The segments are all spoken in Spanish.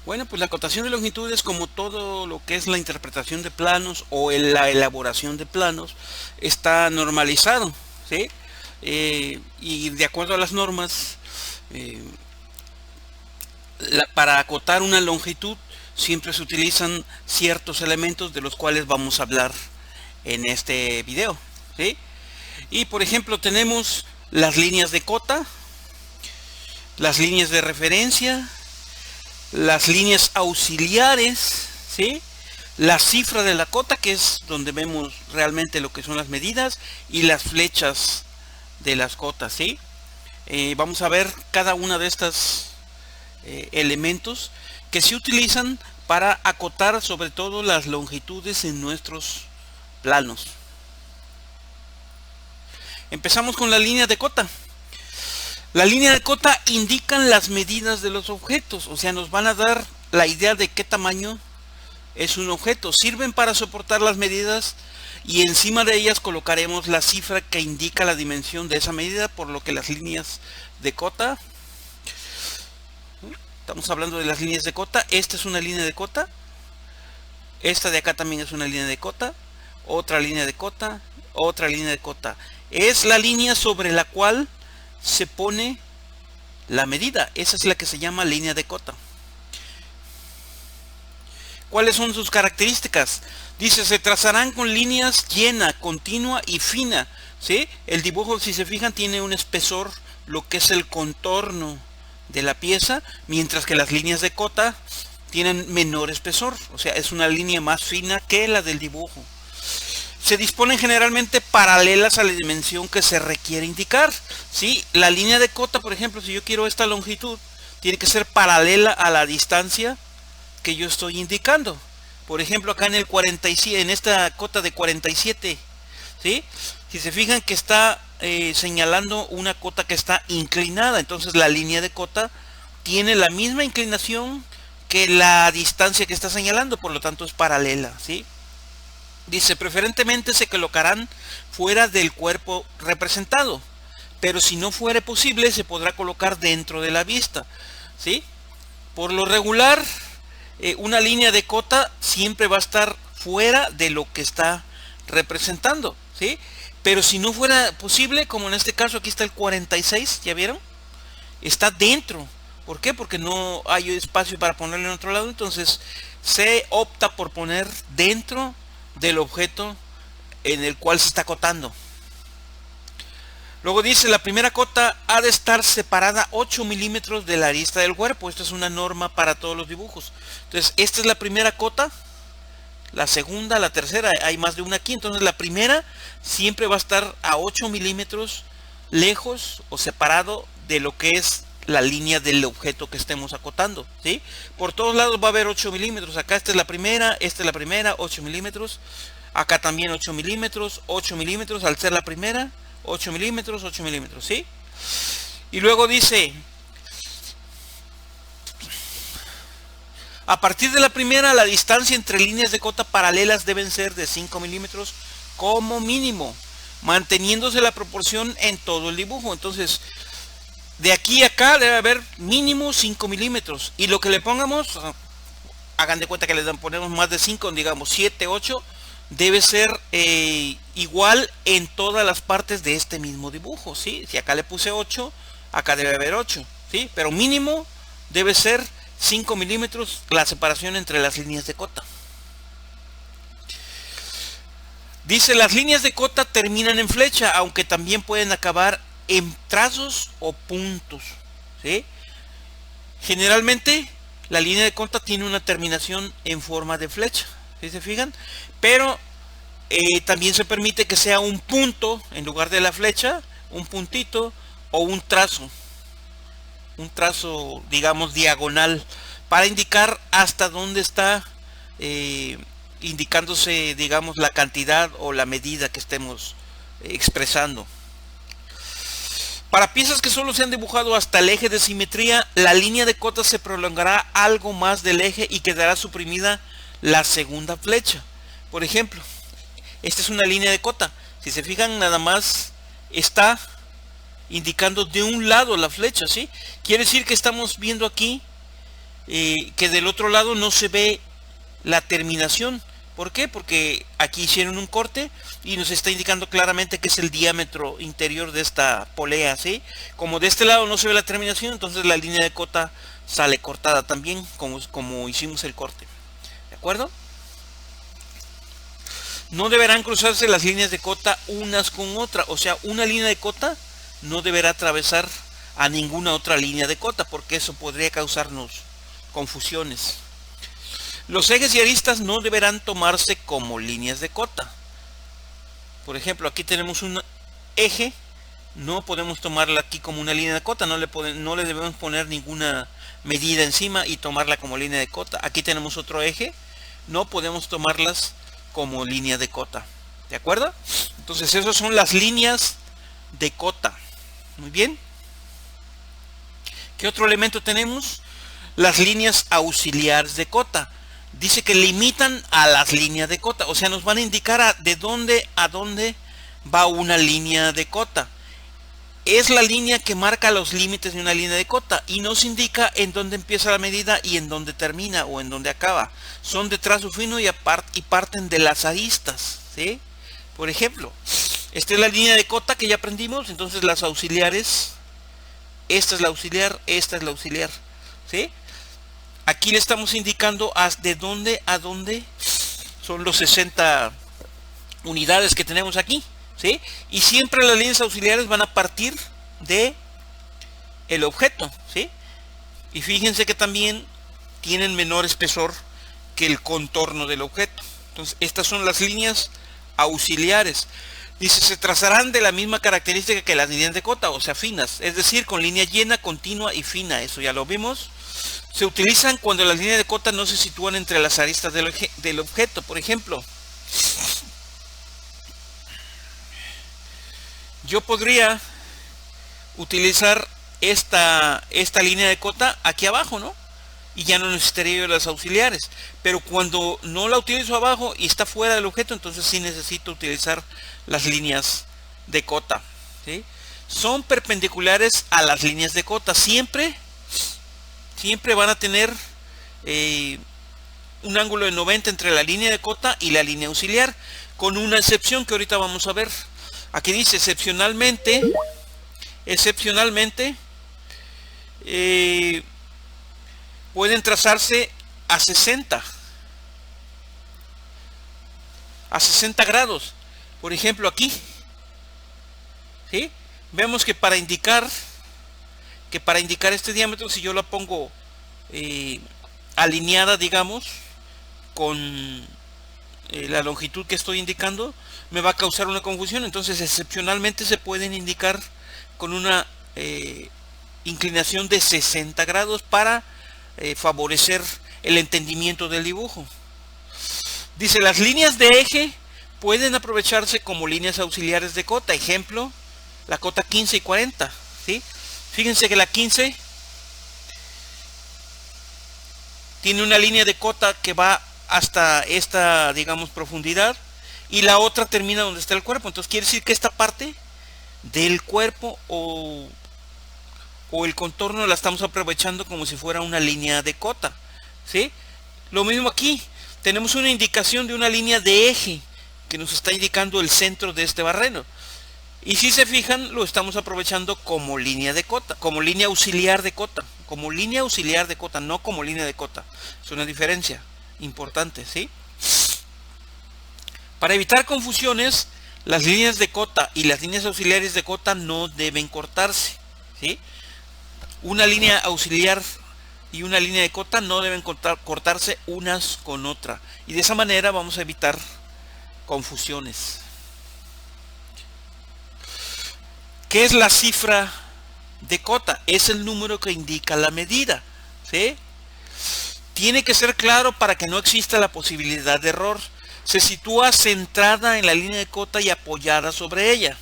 Bueno, pues la acotación de longitudes, como todo lo que es la interpretación de planos o la elaboración de planos, está normalizado, ¿sí? Y de acuerdo a las normas, eh, para acotar una longitud siempre se utilizan ciertos elementos de los cuales vamos a hablar en este video, ¿sí? Y por ejemplo tenemos las líneas de cota, las líneas de referencia, las líneas auxiliares, ¿sí? La cifra de la cota, que es donde vemos realmente lo que son las medidas, y las flechas de las cotas, ¿sí? Vamos a ver cada una de estas elementos que se utilizan para acotar sobre todo las longitudes en nuestros planos. Empezamos con la línea de cota. La línea de cota indican las medidas de los objetos, o sea, nos van a dar la idea de qué tamaño es un objeto. Sirven para soportar las medidas y encima de ellas colocaremos la cifra que indica la dimensión de esa medida, por lo que las líneas de cota, estamos hablando de las líneas de cota, esta es una línea de cota, esta de acá también es una línea de cota, otra línea de cota, otra línea de cota. Es la línea sobre la cual se pone la medida, esa es la que se llama línea de cota. ¿Cuáles son sus características? Dice, se trazarán con líneas llena, continua y fina, ¿sí? El dibujo, si se fijan, tiene un espesor, lo que es el contorno de la pieza, mientras que las líneas de cota tienen menor espesor, o sea, es una línea más fina que la del dibujo. Se disponen generalmente paralelas a la dimensión que se requiere indicar, ¿sí? La línea de cota, por ejemplo, si yo quiero esta longitud, tiene que ser paralela a la distancia que yo estoy indicando. Por ejemplo, acá en el 47, en esta cota de 47, ¿sí? Si se fijan que está señalando una cota que está inclinada, entonces la línea de cota tiene la misma inclinación que la distancia que está señalando, por lo tanto es paralela, ¿sí? Dice, preferentemente se colocarán fuera del cuerpo representado, pero si no fuere posible se podrá colocar dentro de la vista, ¿sí? Por lo regular, una línea de cota siempre va a estar fuera de lo que está representando, ¿sí? Pero si no fuera posible, como en este caso aquí está el 46, ¿ya vieron? Está dentro. ¿Por qué? Porque no hay espacio para ponerlo en otro lado, entonces se opta por poner dentro del objeto en el cual se está acotando. Luego dice, la primera cota ha de estar separada 8 milímetros de la arista del cuerpo. Esto es una norma para todos los dibujos. Entonces, esta es la primera cota, la segunda, la tercera, hay más de una aquí. Entonces, la primera siempre va a estar a 8 milímetros lejos o separado de lo que es la línea del objeto que estemos acotando, ¿sí? Por todos lados va a haber 8 milímetros. Acá esta es la primera, 8 milímetros. Acá también 8 milímetros, 8 milímetros al ser la primera. 8 milímetros, 8 milímetros, ¿sí? Y luego dice, a partir de la primera, la distancia entre líneas de cota paralelas deben ser de 5 milímetros como mínimo, manteniéndose la proporción en todo el dibujo. Entonces, de aquí a acá debe haber mínimo 5 milímetros. Y lo que le pongamos, hagan de cuenta que le ponemos más de 5, digamos 7, 8, debe ser igual en todas las partes de este mismo dibujo, ¿sí? Si acá le puse 8, acá debe haber 8, ¿sí? Pero mínimo debe ser 5 milímetros la separación entre las líneas de cota. Dice, las líneas de cota terminan en flecha, aunque también pueden acabar en trazos o puntos, ¿sí? Generalmente la línea de cota tiene una terminación en forma de flecha, ¿sí se fijan? Pero también se permite que sea un punto en lugar de la flecha, un puntito o un trazo, digamos diagonal, para indicar hasta dónde está indicándose, digamos, la cantidad o la medida que estemos expresando. Para piezas que solo se han dibujado hasta el eje de simetría, la línea de cota se prolongará algo más del eje y quedará suprimida la segunda flecha. Por ejemplo, esta es una línea de cota. Si se fijan, nada más está indicando de un lado la flecha, ¿sí? Quiere decir que estamos viendo aquí que del otro lado no se ve la terminación. ¿Por qué? Porque aquí hicieron un corte y nos está indicando claramente que es el diámetro interior de esta polea, ¿sí? Como de este lado no se ve la terminación, entonces la línea de cota sale cortada también, como hicimos el corte. ¿De acuerdo? No deberán cruzarse las líneas de cota unas con otra, o sea, una línea de cota no deberá atravesar a ninguna otra línea de cota, porque eso podría causarnos confusiones. Los ejes y aristas no deberán tomarse como líneas de cota. Por ejemplo, aquí tenemos un eje, no podemos tomarla aquí como una línea de cota, no le debemos poner ninguna medida encima y tomarla como línea de cota. Aquí tenemos otro eje, no podemos tomarlas como línea de cota. ¿De acuerdo? Entonces, esas son las líneas de cota. Muy bien. ¿Qué otro elemento tenemos? Las líneas auxiliares de cota. Dice que limitan a las líneas de cota, o sea, nos van a indicar de dónde a dónde va una línea de cota. Es la línea que marca los límites de una línea de cota y nos indica en dónde empieza la medida y en dónde termina o en dónde acaba. Son de trazo fino y parten de las aristas, ¿sí? Por ejemplo, esta es la línea de cota que ya aprendimos, entonces las auxiliares, esta es la auxiliar, esta es la auxiliar, ¿sí? Aquí le estamos indicando de dónde a dónde son los 60 unidades que tenemos aquí, ¿sí? Y siempre las líneas auxiliares van a partir de el objeto, ¿sí? Y fíjense que también tienen menor espesor que el contorno del objeto. Entonces, estas son las líneas auxiliares. Dice, se trazarán de la misma característica que las líneas de cota, o sea, finas, es decir, con línea llena, continua y fina. Eso ya lo vimos. Se utilizan cuando las líneas de cota no se sitúan entre las aristas del objeto. Por ejemplo, yo podría utilizar esta línea de cota aquí abajo, ¿no? Y ya no necesitaría yo las auxiliares. Pero cuando no la utilizo abajo y está fuera del objeto, entonces sí necesito utilizar las líneas de cota, ¿sí? Son perpendiculares a las líneas de cota. Siempre van a tener un ángulo de 90 entre la línea de cota y la línea auxiliar, con una excepción que ahorita vamos a ver. Aquí dice excepcionalmente pueden trazarse a 60 grados. Por ejemplo, aquí, ¿sí? Vemos que para indicar este diámetro, si yo la pongo alineada, digamos, con la longitud que estoy indicando, me va a causar una confusión. Entonces, excepcionalmente se pueden indicar con una inclinación de 60 grados para favorecer el entendimiento del dibujo. Dice, las líneas de eje pueden aprovecharse como líneas auxiliares de cota. Ejemplo, la cota 15 y 40, ¿sí? Fíjense que la 15 tiene una línea de cota que va hasta esta, digamos, profundidad, y la otra termina donde está el cuerpo. Entonces quiere decir que esta parte del cuerpo o el contorno la estamos aprovechando como si fuera una línea de cota, ¿sí? Lo mismo aquí, tenemos una indicación de una línea de eje que nos está indicando el centro de este barreno. Y si se fijan, lo estamos aprovechando como línea de cota, como línea auxiliar de cota, no como línea de cota. Es una diferencia importante, ¿sí? Para evitar confusiones, las líneas de cota y las líneas auxiliares de cota no deben cortarse, ¿sí? Una línea auxiliar y una línea de cota no deben cortarse unas con otra. Y de esa manera vamos a evitar confusiones. ¿Qué es la cifra de cota? Es el número que indica la medida, ¿sí? Tiene que ser claro para que no exista la posibilidad de error. Se sitúa centrada en la línea de cota y apoyada sobre ella.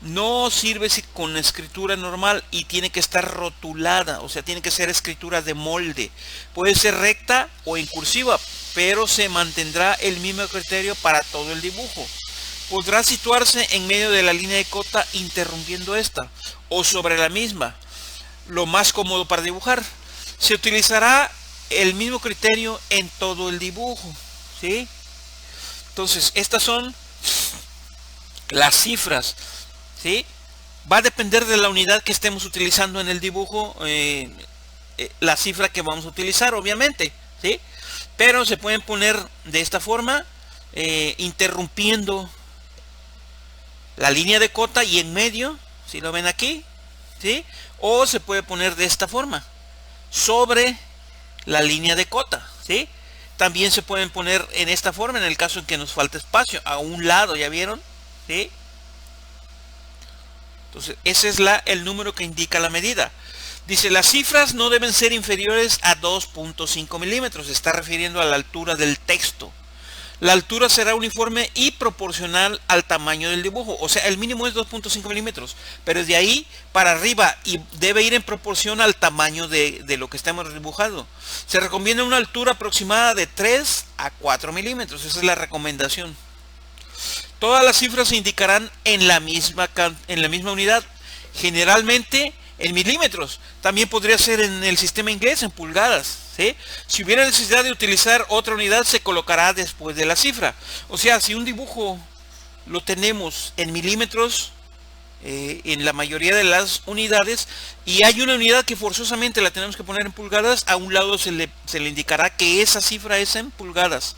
No sirve con escritura normal y tiene que estar rotulada, o sea, tiene que ser escritura de molde. Puede ser recta o en cursiva, pero se mantendrá el mismo criterio para todo el dibujo. Podrá situarse en medio de la línea de cota interrumpiendo esta o sobre la misma, lo más cómodo para dibujar. Se utilizará el mismo criterio en todo el dibujo, ¿sí? Entonces, estas son las cifras, ¿sí? Va a depender de la unidad que estemos utilizando en el dibujo, la cifra que vamos a utilizar, obviamente, ¿sí? Pero se pueden poner de esta forma, interrumpiendo la línea de cota y en medio, si lo ven aquí, ¿sí? O se puede poner de esta forma, sobre la línea de cota, ¿sí? También se pueden poner en esta forma en el caso en que nos falte espacio, a un lado, ¿ya vieron? ¿Sí? Entonces, ese es el número que indica la medida. Dice, las cifras no deben ser inferiores a 2.5 milímetros. Se está refiriendo a la altura del texto. La altura será uniforme y proporcional al tamaño del dibujo. O sea, el mínimo es 2.5 milímetros. Pero de ahí para arriba y debe ir en proporción al tamaño de lo que estamos dibujando. Se recomienda una altura aproximada de 3 a 4 milímetros. Esa es la recomendación. Todas las cifras se indicarán en la misma unidad. Generalmente en milímetros. También podría ser en el sistema inglés en pulgadas, ¿sí? Si hubiera necesidad de utilizar otra unidad, se colocará después de la cifra. O sea, si un dibujo lo tenemos en milímetros, en la mayoría de las unidades, y hay una unidad que forzosamente la tenemos que poner en pulgadas, a un lado se le indicará que esa cifra es en pulgadas.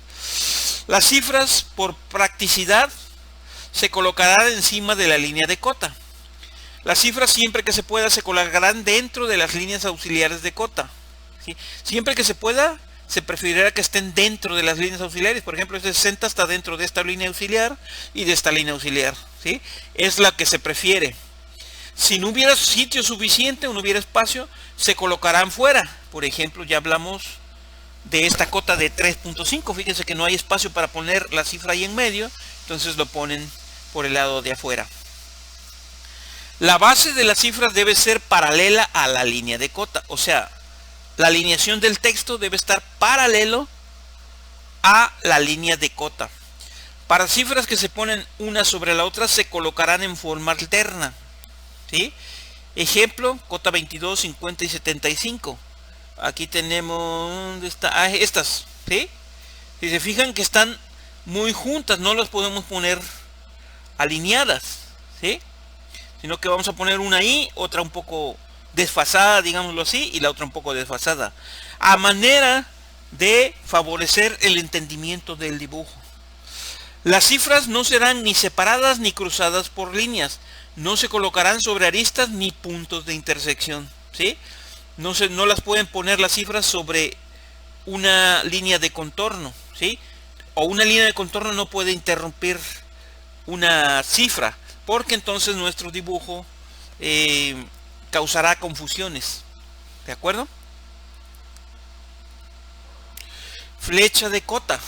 Las cifras, por practicidad, se colocarán encima de la línea de cota. Las cifras, siempre que se pueda, se colocarán dentro de las líneas auxiliares de cota, ¿sí? Siempre que se pueda, se preferirá que estén dentro de las líneas auxiliares. Por ejemplo, este 60 está dentro de esta línea auxiliar y de esta línea auxiliar, ¿sí? Es la que se prefiere. Si no hubiera sitio suficiente o no hubiera espacio, se colocarán fuera. Por ejemplo, ya hablamos de esta cota de 3.5. Fíjense que no hay espacio para poner la cifra ahí en medio, entonces lo ponen por el lado de afuera. La base de las cifras debe ser paralela a la línea de cota. O sea, la alineación del texto debe estar paralelo a la línea de cota. Para cifras que se ponen una sobre la otra, se colocarán en forma alterna, ¿sí? Ejemplo, cota 22, 50 y 75. Aquí tenemos estas, ¿sí? Si se fijan que están muy juntas, no las podemos poner alineadas, ¿sí? Sino que vamos a poner una ahí, otra un poco desfasada, digámoslo así, y la otra un poco desfasada, a manera de favorecer el entendimiento del dibujo. Las cifras no serán ni separadas ni cruzadas por líneas, no se colocarán sobre aristas ni puntos de intersección, ¿sí? No las pueden poner las cifras sobre una línea de contorno, ¿sí? O una línea de contorno no puede interrumpir una cifra, porque entonces nuestro dibujo causará confusiones, ¿de acuerdo? Flecha de cota.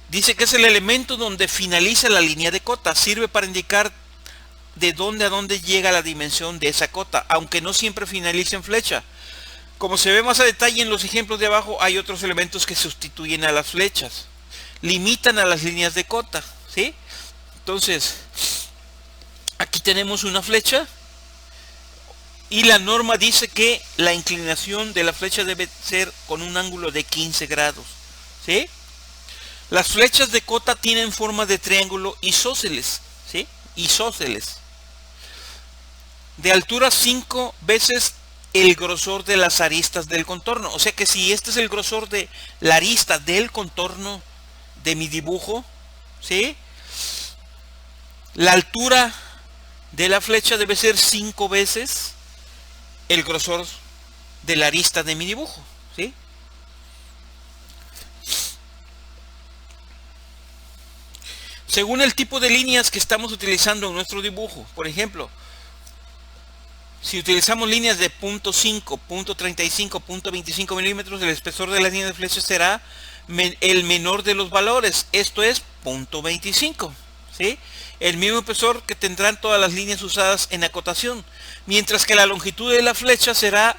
Dice que es el elemento donde finaliza la línea de cota. Sirve para indicar de dónde a dónde llega la dimensión de esa cota, aunque no siempre finaliza en flecha. Como se ve más a detalle en los ejemplos de abajo, hay otros elementos que sustituyen a las flechas. Limitan a las líneas de cota, ¿sí? Entonces, aquí tenemos una flecha y la norma dice que la inclinación de la flecha debe ser con un ángulo de 15 grados, ¿sí? Las flechas de cota tienen forma de triángulo isósceles, ¿sí? Isósceles. De altura 5 veces el grosor de las aristas del contorno. O sea que si este es el grosor de la arista del contorno de mi dibujo, ¿sí? La altura de la flecha debe ser 5 veces el grosor de la arista de mi dibujo, ¿sí? Según el tipo de líneas que estamos utilizando en nuestro dibujo, por ejemplo, si utilizamos líneas de 0.5, 0.35, 0.25 milímetros, el espesor de las líneas de flecha será el menor de los valores, esto es 0.25, ¿sí? El mismo espesor que tendrán todas las líneas usadas en acotación, mientras que la longitud de la flecha será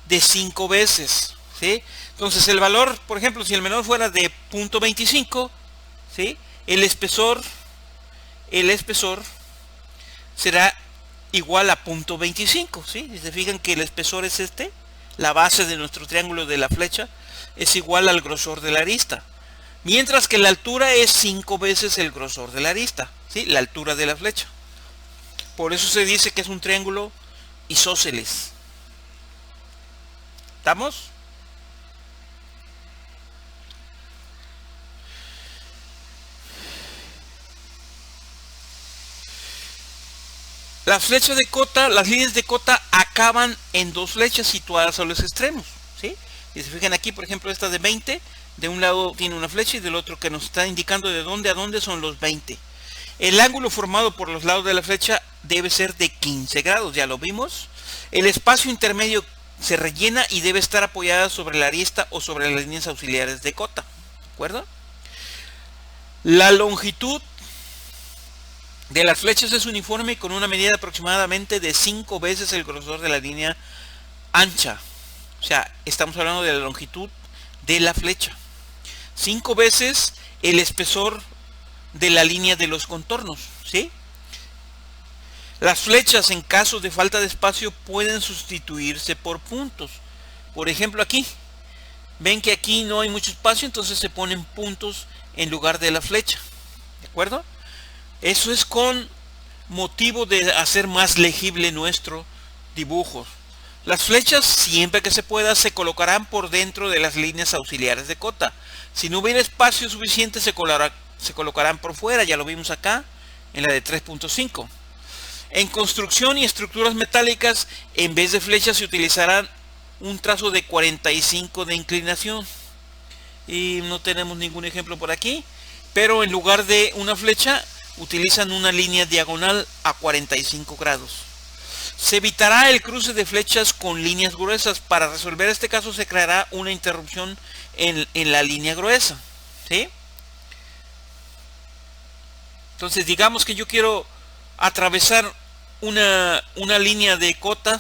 de 5 veces, ¿sí? Entonces el valor, por ejemplo, si el menor fuera de 0.25, ¿sí? El espesor será igual a 0.25, ¿sí? Si se fijan que el espesor es este, la base de nuestro triángulo de la flecha, es igual al grosor de la arista. Mientras que la altura es 5 veces el grosor de la arista, ¿sí? La altura de la flecha. Por eso se dice que es un triángulo isósceles. ¿Estamos? Las flechas de cota, las líneas de cota acaban en dos flechas situadas a los extremos, ¿sí? Y se fijan aquí, por ejemplo, esta de 20, de un lado tiene una flecha y del otro que nos está indicando de dónde a dónde son los 20. El ángulo formado por los lados de la flecha debe ser de 15 grados, ya lo vimos. El espacio intermedio se rellena y debe estar apoyada sobre la arista o sobre las líneas auxiliares de cota, ¿de acuerdo? La longitud de las flechas es uniforme con una medida aproximadamente de 5 veces el grosor de la línea ancha. O sea, estamos hablando de la longitud de la flecha. 5 veces el espesor de la línea de los contornos, ¿sí? Las flechas, en caso de falta de espacio, pueden sustituirse por puntos. Por ejemplo, aquí. Ven que aquí no hay mucho espacio, entonces se ponen puntos en lugar de la flecha. ¿De acuerdo? Eso es con motivo de hacer más legible nuestro dibujo. Las flechas, siempre que se pueda, se colocarán por dentro de las líneas auxiliares de cota. Si no hubiera espacio suficiente, se colocarán por fuera. Ya lo vimos acá en la de 3.5. En construcción y estructuras metálicas, en vez de flechas se utilizarán un trazo de 45 de inclinación. Y no tenemos ningún ejemplo por aquí. Pero en lugar de una flecha, utilizan una línea diagonal a 45 grados. Se evitará el cruce de flechas con líneas gruesas. Para resolver este caso se creará una interrupción en la línea gruesa, ¿sí? Entonces digamos que yo quiero atravesar una línea de cota,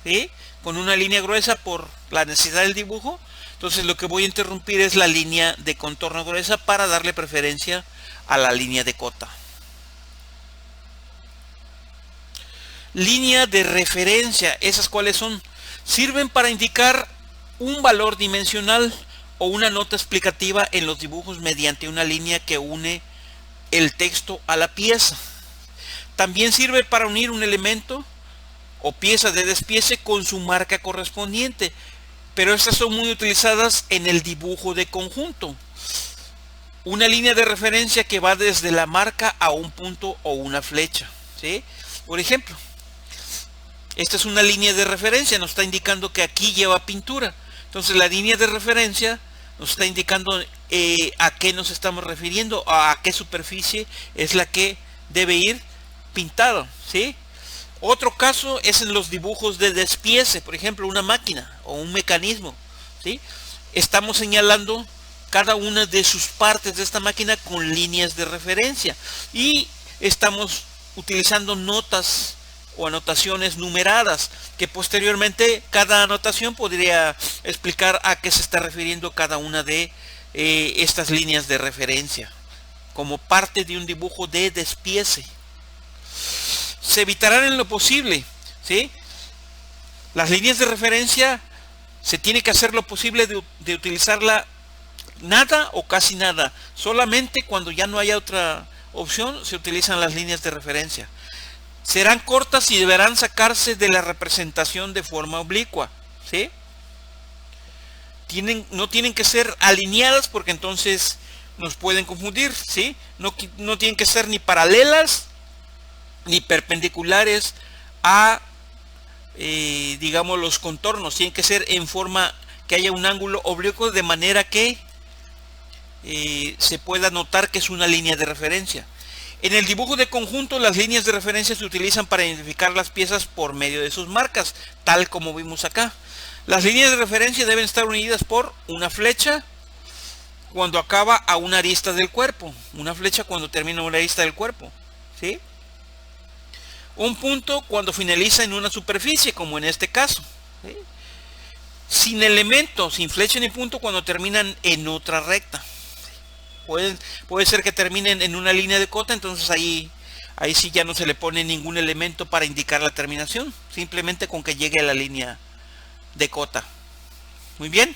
¿sí?, con una línea gruesa por la necesidad del dibujo. Entonces lo que voy a interrumpir es la línea de contorno gruesa para darle preferencia a la línea de cota. Línea de referencia, ¿esas cuáles son? Sirven para indicar un valor dimensional o una nota explicativa en los dibujos mediante una línea que une el texto a la pieza. También sirve para unir un elemento o pieza de despiece con su marca correspondiente, pero estas son muy utilizadas en el dibujo de conjunto. Una línea de referencia que va desde la marca a un punto o una flecha, ¿sí? Por ejemplo, esta es una línea de referencia, nos está indicando que aquí lleva pintura. Entonces la línea de referencia nos está indicando a qué nos estamos refiriendo, a qué superficie es la que debe ir pintada, ¿sí? Otro caso es en los dibujos de despiece, por ejemplo, una máquina o un mecanismo, ¿sí? Estamos señalando cada una de sus partes de esta máquina con líneas de referencia y estamos utilizando notas o anotaciones numeradas, que posteriormente cada anotación podría explicar a qué se está refiriendo cada una de estas líneas de referencia como parte de un dibujo de despiece. Se evitarán en lo posible, ¿sí? Las líneas de referencia se tiene que hacer lo posible de utilizarla nada o casi nada. Solamente cuando ya no haya otra opción se utilizan las líneas de referencia. Serán cortas y deberán sacarse de la representación de forma oblicua, ¿sí? No tienen que ser alineadas porque entonces nos pueden confundir, ¿sí? No tienen que ser ni paralelas ni perpendiculares a digamos los contornos. Tienen que ser en forma que haya un ángulo oblicuo de manera que se pueda notar que es una línea de referencia. En el dibujo de conjunto, las líneas de referencia se utilizan para identificar las piezas por medio de sus marcas, tal como vimos acá. Las líneas de referencia deben estar unidas por una flecha cuando acaba a una arista del cuerpo, una flecha cuando termina una arista del cuerpo, ¿sí? Un punto cuando finaliza en una superficie, como en este caso, ¿sí? Sin elemento, sin flecha ni punto cuando terminan en otra recta. Puede ser que terminen en una línea de cota, entonces ahí sí ya no se le pone ningún elemento para indicar la terminación, simplemente con que llegue a la línea de cota. Muy bien.